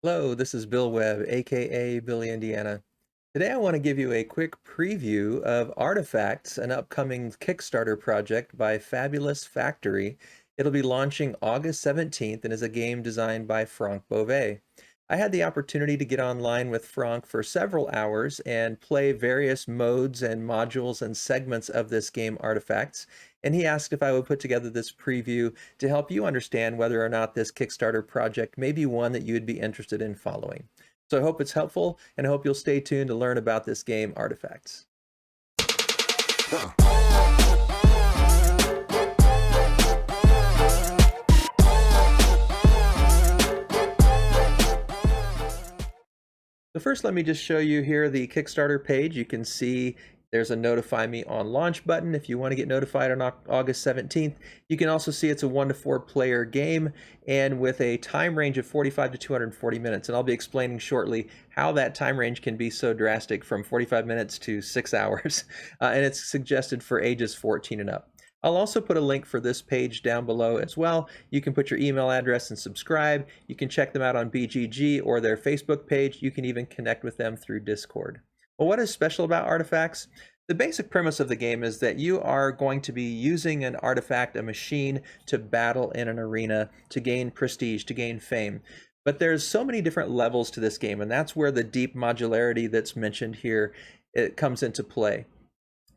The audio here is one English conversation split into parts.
Hello, this is Bill Webb, aka Billy Indiana. Today I want to give you a quick preview of Artefacts, an upcoming Kickstarter project by Fabulist Factory. It'll be launching August 17th and is a game designed by Franck Bovet. I had the opportunity to get online with Franck for several hours and play various modes and modules and segments of this game Artefacts, and he asked if I would put together this preview to help you understand whether or not this Kickstarter project may be one that you would be interested in following. So I hope it's helpful, and I hope you'll stay tuned to learn about this game, Artefacts. So first, let me just show you here the Kickstarter page. You can see there's a notify me on launch button if you want to get notified on August 17th. You can also see it's a 1 to 4 player game and with a time range of 45 to 240 minutes. And I'll be explaining shortly how that time range can be so drastic from 45 minutes to 6 hours. And it's suggested for ages 14 and up. I'll also put a link for this page down below as well. You can put your email address and subscribe. You can check them out on BGG or their Facebook page. You can even connect with them through Discord. Well, what is special about Artefacts? The basic premise of the game is that you are going to be using an artifact, a machine, to battle in an arena, to gain prestige, to gain fame. But there's so many different levels to this game, and that's where the deep modularity that's mentioned here, it comes into play.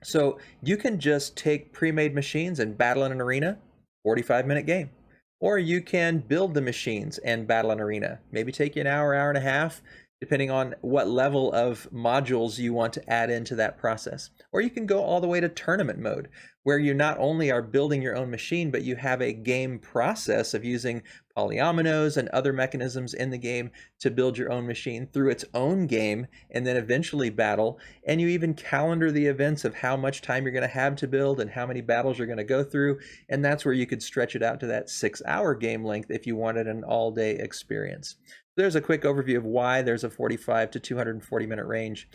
So you can just take pre-made machines and battle in an arena, 45-minute game. Or you can build the machines and battle an arena. Maybe take you an hour, hour and a half, depending on what level of modules you want to add into that process. Or you can go all the way to tournament mode, where you not only are building your own machine, but you have a game process of using polyominoes and other mechanisms in the game to build your own machine through its own game and then eventually battle. And you even calendar the events of how much time you're going to have to build and how many battles you're going to go through. And that's where you could stretch it out to that 6-hour game length if you wanted an all-day experience. There's a quick overview of why there's a 45 to 240 minute range.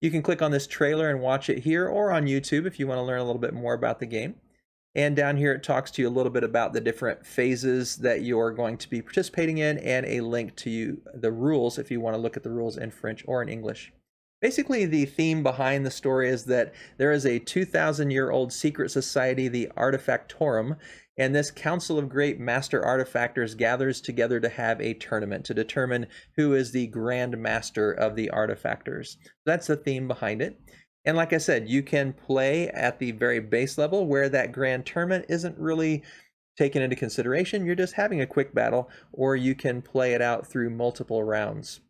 You can click on this trailer and watch it here or on YouTube if you want to learn a little bit more about the game. And down here it talks to you a little bit about the different phases that you're going to be participating in and a link to the rules if you want to look at the rules in French or in English. Basically, the theme behind the story is that there is a 2,000-year-old secret society, the Artefactorum, and this Council of Great Master Artifactors gathers together to have a tournament to determine who is the Grand Master of the Artifactors. That's the theme behind it. And like I said, you can play at the very base level where that grand tournament isn't really taken into consideration. You're just having a quick battle, or you can play it out through multiple rounds.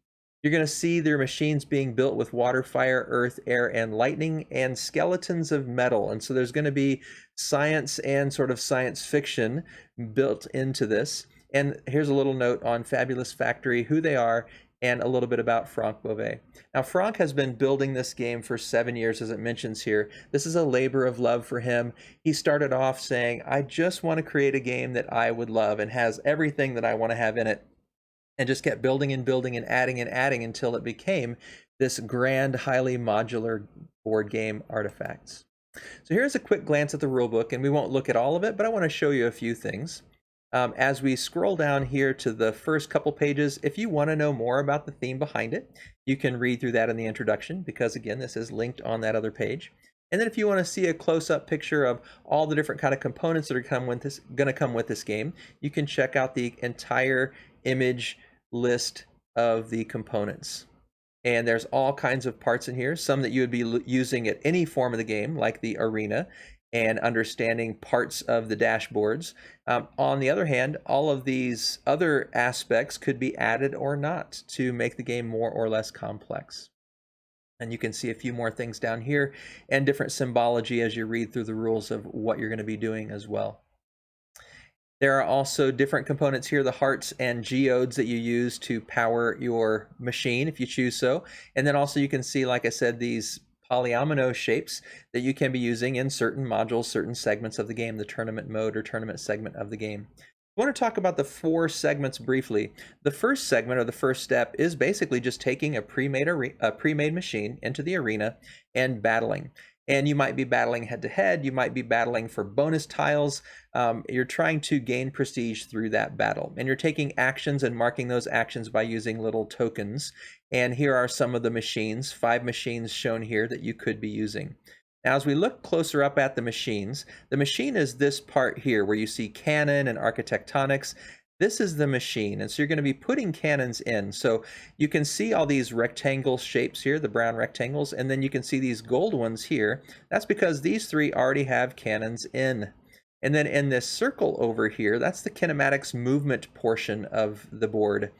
You're going to see their machines being built with water, fire, earth, air, and lightning, and skeletons of metal. And so there's going to be science and sort of science fiction built into this. And here's a little note on Fabulist Factory, who they are, and a little bit about Franck Bovet. Now, Franck has been building this game for 7 years, as it mentions here. This is a labor of love for him. He started off saying, I just want to create a game that I would love and has everything that I want to have in it. And just kept building and building and adding until it became this grand, highly modular board game Artefacts. So here's a quick glance at the rulebook, and we won't look at all of it, but I want to show you a few things. As we scroll down here to the first couple pages, if you want to know more about the theme behind it, you can read through that in the introduction, because again, this is linked on that other page. And then if you want to see a close-up picture of all the different kind of components that are going to come with this game, you can check out the entire image list of the components. And there's all kinds of parts in here, some that you would be using at any form of the game, like the arena, and understanding parts of the dashboards. On the other hand, all of these other aspects could be added or not to make the game more or less complex. And you can see a few more things down here and different symbology as you read through the rules of what you're going to be doing as well. There are also different components here, the hearts and geodes that you use to power your machine if you choose so. And then also you can see, like I said, these polyomino shapes that you can be using in certain modules, certain segments of the game, the tournament mode or tournament segment of the game. I want to talk about the 4 segments briefly. The first segment, or the first step, is basically just taking a pre-made machine into the arena and battling. and you might be battling head to head, you might be battling for bonus tiles. You're trying to gain prestige through that battle, and you're taking actions and marking those actions by using little tokens. And here are some of the machines, 5 machines shown here that you could be using. Now, as we look closer up at the machines, the machine is this part here where you see cannon and architectonics. This is the machine, and so you're going to be putting cannons in. So you can see all these rectangle shapes here, the brown rectangles, and then you can see these gold ones here. That's because these 3 already have cannons in. And then in this circle over here, that's the kinematics movement portion of the board.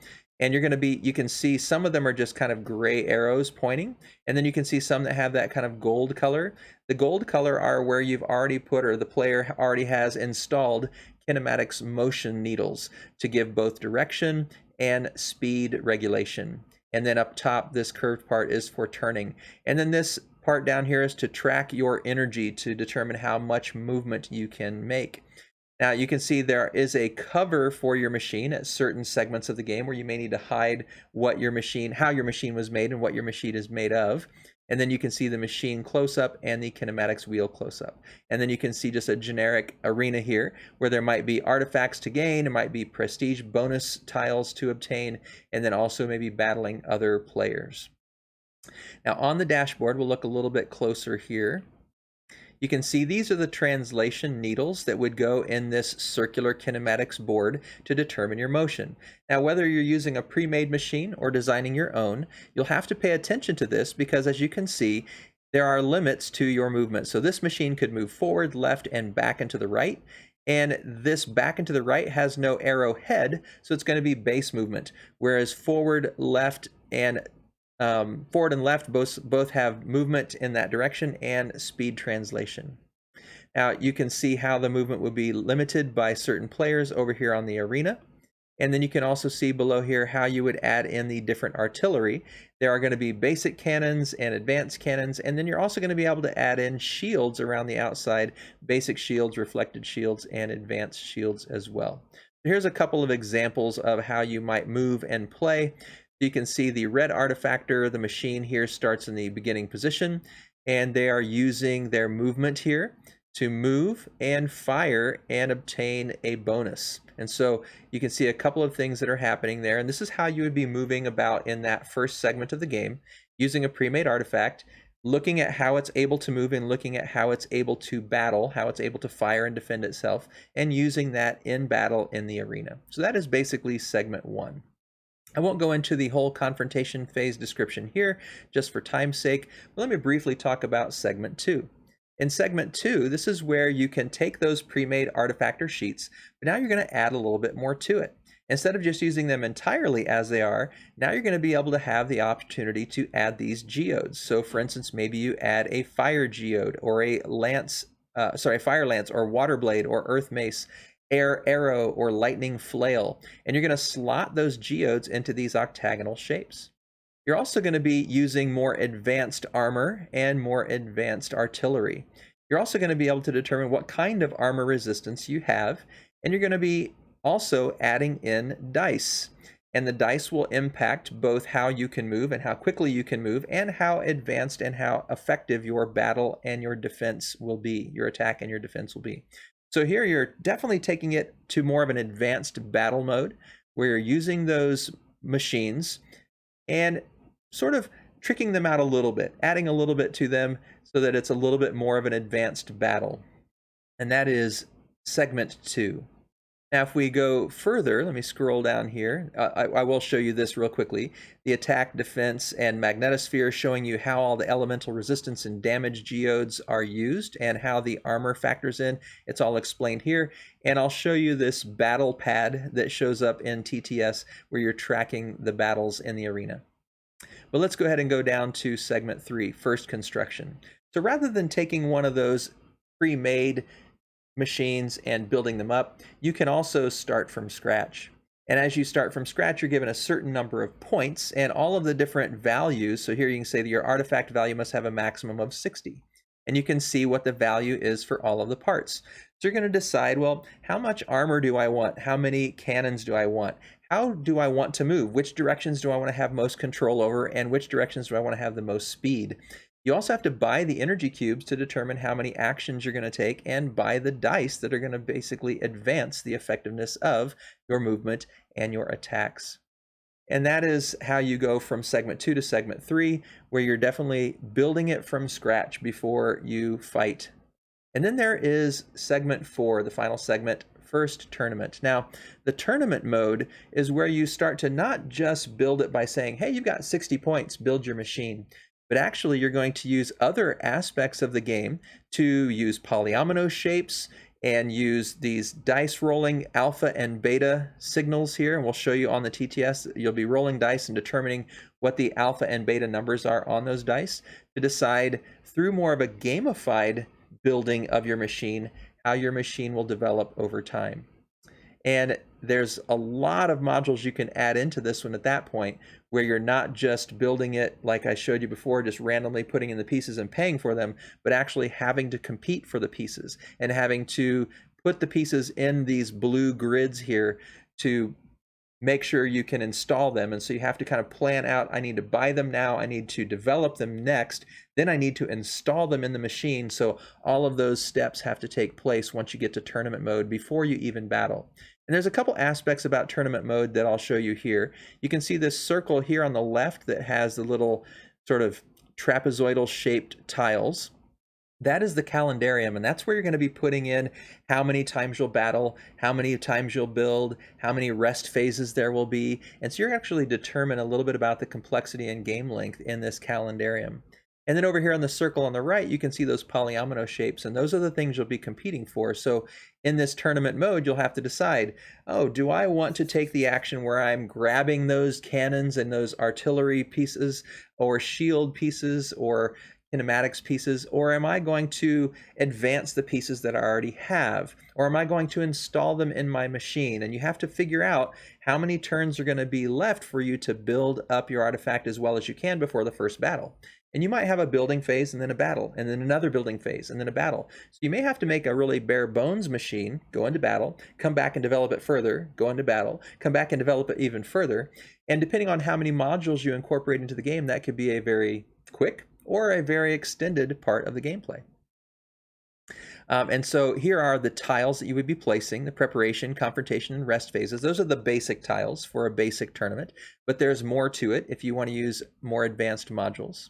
And you're going to be, you can see some of them are just kind of gray arrows pointing, and then you can see some that have that kind of gold color. The gold color are where you've already put, or the player already has installed, kinematics motion needles to give both direction and speed regulation. And then up top, this curved part is for turning. And then this part down here is to track your energy to determine how much movement you can make. Now you can see there is a cover for your machine at certain segments of the game where you may need to hide what your machine, how your machine was made and what your machine is made of. And then you can see the machine close-up and the kinematics wheel close-up. And then you can see just a generic arena here where there might be artifacts to gain, it might be prestige bonus tiles to obtain, and then also maybe battling other players. Now on the dashboard, we'll look a little bit closer here. You can see these are the translation needles that would go in this circular kinematics board to determine your motion. Now, whether you're using a pre-made machine or designing your own, you'll have to pay attention to this because, as you can see, there are limits to your movement. So this machine could move forward, left, and back and to the right. And this back and to the right has no arrow head, so it's going to be base movement, whereas forward, left, and forward and left both have movement in that direction and speed translation. Now you can see how the movement would be limited by certain players over here on the arena. And then you can also see below here how you would add in the different artillery. There are going to be basic cannons and advanced cannons, and then you're also going to be able to add in shields around the outside, basic shields, reflected shields, and advanced shields as well. Here's a couple of examples of how you might move and play. You can see the red artifactor, the machine here starts in the beginning position, and they are using their movement here to move and fire and obtain a bonus. And so you can see a couple of things that are happening there, and this is how you would be moving about in that first segment of the game, using a pre-made artifact, looking at how it's able to move and looking at how it's able to battle, how it's able to fire and defend itself, and using that in battle in the arena. So that is basically segment 1. I won't go into the whole confrontation phase description here, just for time's sake, but let me briefly talk about segment 2. In segment 2, this is where you can take those pre-made artifactor sheets, but now you're going to add a little bit more to it. Instead of just using them entirely as they are, now you're going to be able to have the opportunity to add these geodes. So for instance, maybe you add a fire geode or a fire lance or water blade or earth mace, air arrow or lightning flail, and you're going to slot those geodes into these octagonal shapes. You're also going to be using more advanced armor and more advanced artillery. You're also going to be able to determine what kind of armor resistance you have, and you're going to be also adding in dice. And the dice will impact both how you can move and how quickly you can move, and how advanced and how effective your battle and your defense will be, your attack and your defense will be. So here you're definitely taking it to more of an advanced battle mode where you're using those machines and sort of tricking them out a little bit, adding a little bit to them so that it's a little bit more of an advanced battle. And that is segment 2. Now, if we go further, let me scroll down here. I will show you this real quickly. The attack, defense, and magnetosphere, showing you how all the elemental resistance and damage geodes are used and how the armor factors in. It's all explained here. And I'll show you this battle pad that shows up in TTS where you're tracking the battles in the arena. But let's go ahead and go down to segment 3, first construction. So rather than taking one of those pre-made machines and building them up, you can also start from scratch. And as you start from scratch, you're given a certain number of points and all of the different values. So here you can say that your artifact value must have a maximum of 60. And you can see what the value is for all of the parts. So you're going to decide, well, how much armor do I want? How many cannons do I want? How do I want to move? Which directions do I want to have most control over? And which directions do I want to have the most speed? You also have to buy the energy cubes to determine how many actions you're going to take, and buy the dice that are going to basically advance the effectiveness of your movement and your attacks. And that is how you go from segment 2 to segment 3, where you're definitely building it from scratch before you fight. And then there is segment 4, the final segment, first tournament. Now, the tournament mode is where you start to not just build it by saying, hey, you've got 60 points, build your machine. But actually, you're going to use other aspects of the game to use polyomino shapes and use these dice rolling alpha and beta signals here. And we'll show you on the TTS, you'll be rolling dice and determining what the alpha and beta numbers are on those dice to decide through more of a gamified building of your machine, how your machine will develop over time. And there's a lot of modules you can add into this one at that point, where you're not just building it like I showed you before, just randomly putting in the pieces and paying for them, but actually having to compete for the pieces and having to put the pieces in these blue grids here to make sure you can install them. And so you have to kind of plan out, I need to buy them now, I need to develop them next, then I need to install them in the machine. So all of those steps have to take place once you get to tournament mode before you even battle. And there's a couple aspects about tournament mode that I'll show you here. You can see this circle here on the left that has the little sort of trapezoidal shaped tiles. That is the calendarium, and that's where you're going to be putting in how many times you'll battle, how many times you'll build, how many rest phases there will be. And so you're actually determine a little bit about the complexity and game length in this calendarium. And then over here on the circle on the right, you can see those polyomino shapes, and those are the things you'll be competing for. So in this tournament mode, you'll have to decide, oh, do I want to take the action where I'm grabbing those cannons and those artillery pieces or shield pieces or kinematics pieces, or am I going to advance the pieces that I already have, or am I going to install them in my machine? And you have to figure out how many turns are going to be left for you to build up your artifact as well as you can before the first battle. And you might have a building phase and then a battle, and then another building phase and then a battle. So you may have to make a really bare bones machine, go into battle, come back and develop it further, go into battle, come back and develop it even further. And depending on how many modules you incorporate into the game, that could be a very quick or a very extended part of the gameplay. And so here are the tiles that you would be placing, the preparation, confrontation, and rest phases. Those are the basic tiles for a basic tournament, but there's more to it if you want to use more advanced modules.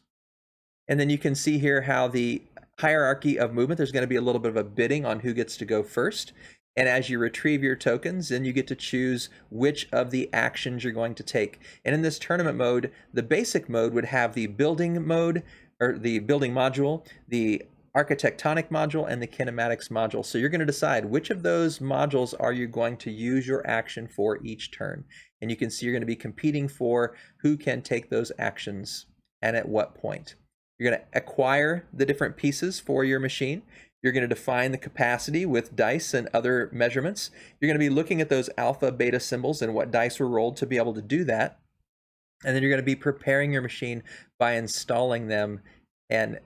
And then you can see here how the hierarchy of movement, there's going to be a little bit of a bidding on who gets to go first. And as you retrieve your tokens, then you get to choose which of the actions you're going to take. And in this tournament mode, the basic mode would have the building mode, or the building module, the architectonic module, and the kinematics module. So you're going to decide which of those modules are you going to use your action for each turn. And you can see you're going to be competing for who can take those actions and at what point. You're going to acquire the different pieces for your machine. You're going to define the capacity with dice and other measurements. You're going to be looking at those alpha, beta symbols and what dice were rolled to be able to do that. And then you're going to be preparing your machine by installing them. And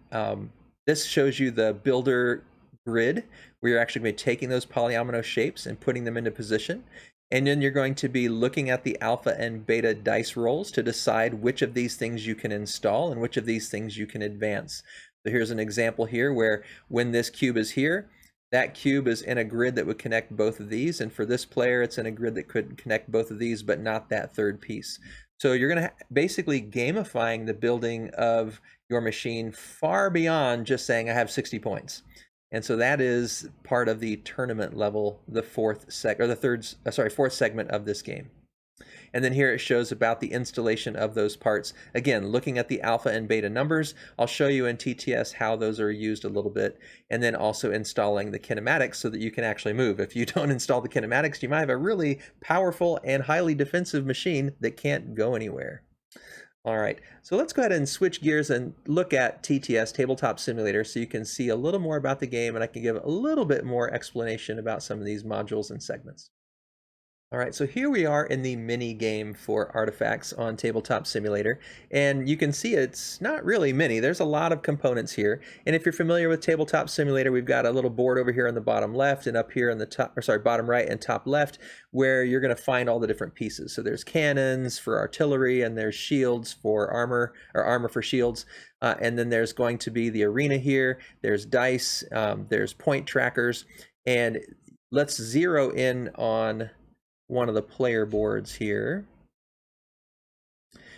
this shows you the builder grid, where you're actually going to be taking those polyomino shapes and putting them into position. And then you're going to be looking at the alpha and beta dice rolls to decide which of these things you can install and which of these things you can advance. So here's an example here where when this cube is here, that cube is in a grid that would connect both of these. And for this player, it's in a grid that could connect both of these, but not that third piece. So you're going to basically gamifying the building of your machine far beyond just saying I have 60 points. And so that is part of the tournament level, the fourth segment of this game. And then here it shows about the installation of those parts. Again, looking at the alpha and beta numbers, I'll show you in TTS how those are used a little bit, and then also installing the kinematics so that you can actually move. If you don't install the kinematics, you might have a really powerful and highly defensive machine that can't go anywhere. All right, so let's go ahead and switch gears and look at TTS, Tabletop Simulator, so you can see a little more about the game and I can give a little bit more explanation about some of these modules and segments. All right, so here we are in the mini game for Artifacts on Tabletop Simulator, and you can see it's not really mini. There's a lot of components here, and if you're familiar with Tabletop Simulator, we've got a little board over here on the bottom left and up here in the top, or sorry, bottom right and top left, where you're going to find all the different pieces. So there's cannons for artillery, and there's shields for armor, or armor for shields, and then there's going to be the arena here. There's dice, there's point trackers, and let's zero in on one of the player boards here.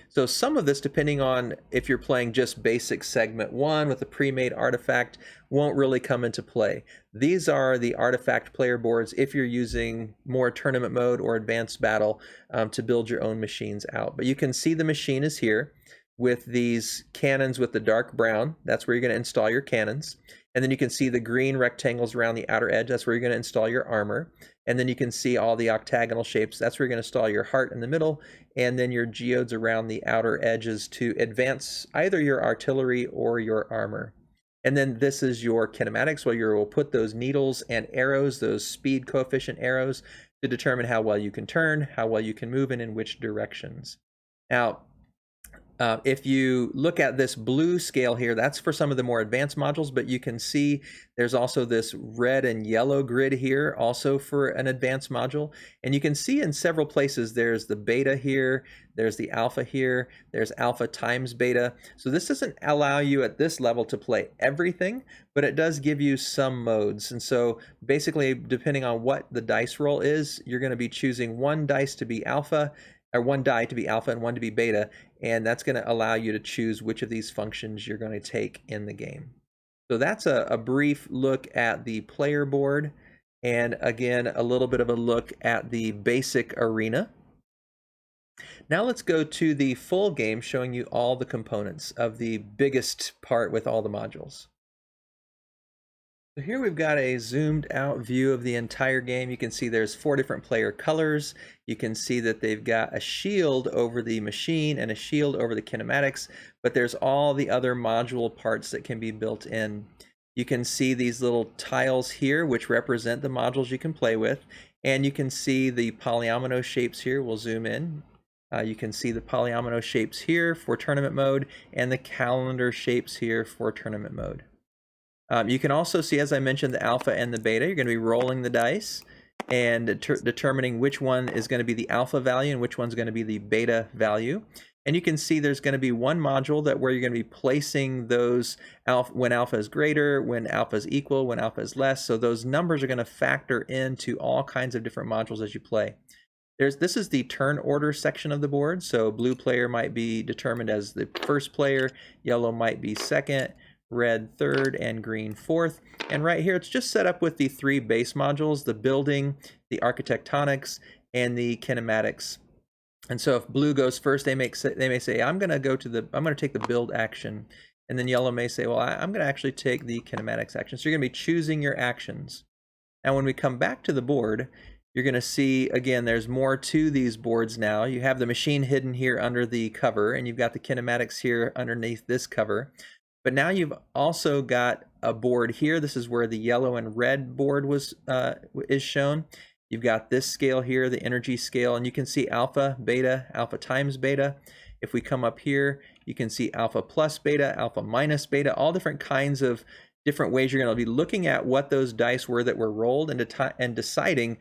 So some of this, depending on if you're playing just basic segment 1 with a pre-made artifact, won't really come into play. These are the artifact player boards if you're using more tournament mode or advanced battle to build your own machines out. But you can see the machine is here with these cannons with the dark brown. That's where you're going to install your cannons. And then you can see the green rectangles around the outer edge. That's where you're going to install your armor. And then you can see all the octagonal shapes. That's where you're going to install your heart in the middle, and then your geodes around the outer edges to advance either your artillery or your armor. And then this is your kinematics, where you will put those needles and arrows, those speed coefficient arrows, to determine how well you can turn, how well you can move, and in which directions. Now, if you look at this blue scale here, that's for some of the more advanced modules, but you can see there's also this red and yellow grid here, also for an advanced module. And you can see in several places, there's the beta here, there's the alpha here, there's alpha times beta. So this doesn't allow you at this level to play everything, but it does give you some modes. And so basically, depending on what the dice roll is, you're going to be choosing one dice to be alpha, or one die to be alpha and one to be beta, and that's going to allow you to choose which of these functions you're going to take in the game. So that's a brief look at the player board, and again, a little bit of a look at the basic arena. Now let's go to the full game, showing you all the components of the biggest part with all the modules. So here we've got a zoomed out view of the entire game. You can see there's 4 different player colors. You can see that they've got a shield over the machine and a shield over the kinematics, but there's all the other module parts that can be built in. You can see these little tiles here, which represent the modules you can play with, and you can see the polyomino shapes here. We'll zoom in. You can see the polyomino shapes here for tournament mode, and the calendar shapes here for tournament mode. You can also see, as I mentioned, the alpha and the beta. You're going to be rolling the dice and determining which one is going to be the alpha value and which one's going to be the beta value. And you can see there's going to be one module that where you're going to be placing those when alpha is greater, when alpha is equal, when alpha is less. So those numbers are going to factor into all kinds of different modules as you play. This is the turn order section of the board. So blue player might be determined as the first player, yellow might be second, red third, and green fourth. And right here, it's just set up with the 3 base modules: the building, the architectonics, and the kinematics. And so if blue goes first, they may say, I'm going to take the build action. And then yellow may say, well, I'm going to actually take the kinematics action. So you're going to be choosing your actions. Now, when we come back to the board, you're going to see, again, there's more to these boards now. You have the machine hidden here under the cover, and you've got the kinematics here underneath this cover. But now you've also got a board here. This is where the yellow and red board is shown. You've got this scale here, the energy scale, and you can see alpha, beta, alpha times beta. If we come up here, you can see alpha plus beta, alpha minus beta, all different kinds of different ways you're going to be looking at what those dice were that were rolled and deciding,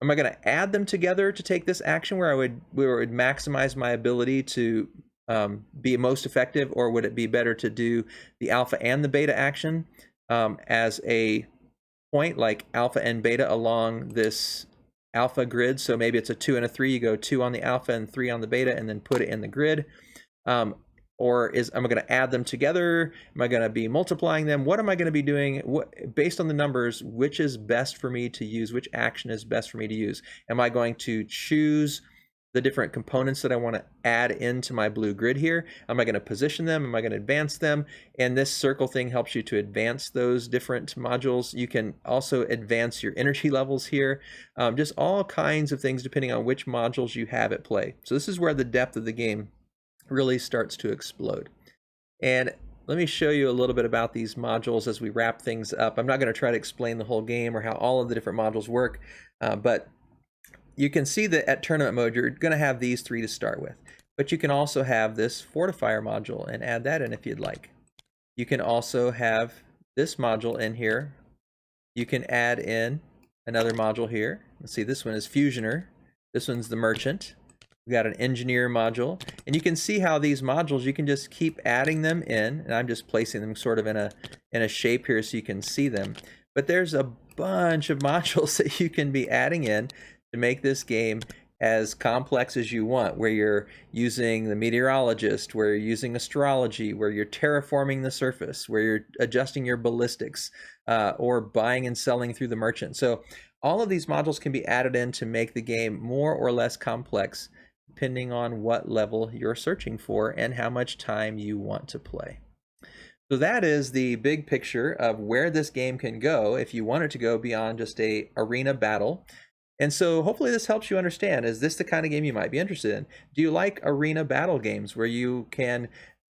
am I going to add them together to take this action where I would maximize my ability to be most effective, or would it be better to do the alpha and the beta action as a point, like alpha and beta along this alpha grid? So maybe it's a 2 and a 3. You go 2 on the alpha and 3 on the beta, and then put it in the grid. Or am I going to add them together? Am I going to be multiplying them? What am I going to be doing? Based on the numbers, which is best for me to use? Which action is best for me to use? Am I going to choose the different components that I want to add into my blue grid here? Am I going to position them? Am I going to advance them? And this circle thing helps you to advance those different modules. You can also advance your energy levels here. Just all kinds of things depending on which modules you have at play. So this is where the depth of the game really starts to explode. And let me show you a little bit about these modules as we wrap things up. I'm not going to try to explain the whole game or how all of the different modules work, but you can see that at tournament mode, you're going to have these 3 to start with. But you can also have this fortifier module and add that in if you'd like. You can also have this module in here. You can add in another module here. Let's see, this one is Fusioner. This one's the Merchant. We got an Engineer module. And you can see how these modules, you can just keep adding them in. And I'm just placing them sort of in a shape here so you can see them. But there's a bunch of modules that you can be adding in to make this game as complex as you want, where you're using the meteorologist, where you're using astrology, where you're terraforming the surface, where you're adjusting your ballistics, or buying and selling through the merchant. So all of these modules can be added in to make the game more or less complex, depending on what level you're searching for and how much time you want to play. So that is the big picture of where this game can go if you want it to go beyond just a arena battle. And so hopefully this helps you understand, is this the kind of game you might be interested in? Do you like arena battle games where you can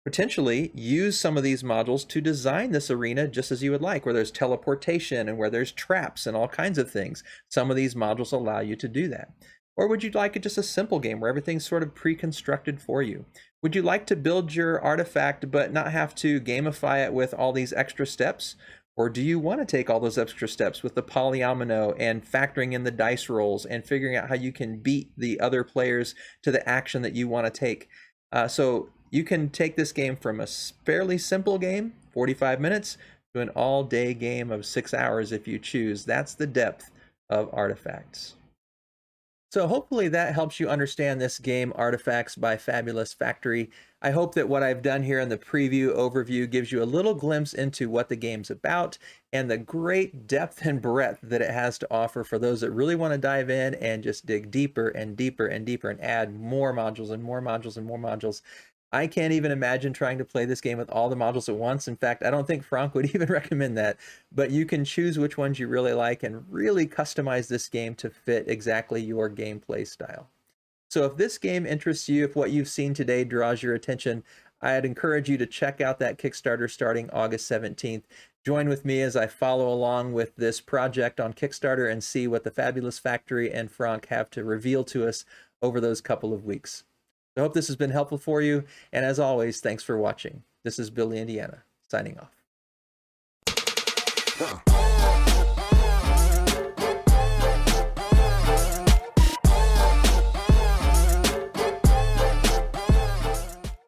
potentially use some of these modules to design this arena just as you would like, where there's teleportation and where there's traps and all kinds of things? Some of these modules allow you to do that. Or would you like it just a simple game where everything's sort of pre-constructed for you? Would you like to build your artifact but not have to gamify it with all these extra steps? Or do you want to take all those extra steps with the polyomino and factoring in the dice rolls and figuring out how you can beat the other players to the action that you want to take? So you can take this game from a fairly simple game, 45 minutes, to an all-day game of 6 hours if you choose. That's the depth of Artefacts. So hopefully that helps you understand this game, Artefacts by Fabulist Factory. I hope that what I've done here in the preview overview gives you a little glimpse into what the game's about and the great depth and breadth that it has to offer for those that really want to dive in and just dig deeper and deeper and deeper and add more modules and more modules and more modules. I can't even imagine trying to play this game with all the modules at once. In fact, I don't think Franck would even recommend that, but you can choose which ones you really like and really customize this game to fit exactly your gameplay style. So if this game interests you, if what you've seen today draws your attention, I'd encourage you to check out that Kickstarter starting August 17th. Join with me as I follow along with this project on Kickstarter and see what the Fabulist Factory and Franck have to reveal to us over those couple of weeks. I hope this has been helpful for you, and as always, thanks for watching. This is Billy, Indiana, signing off.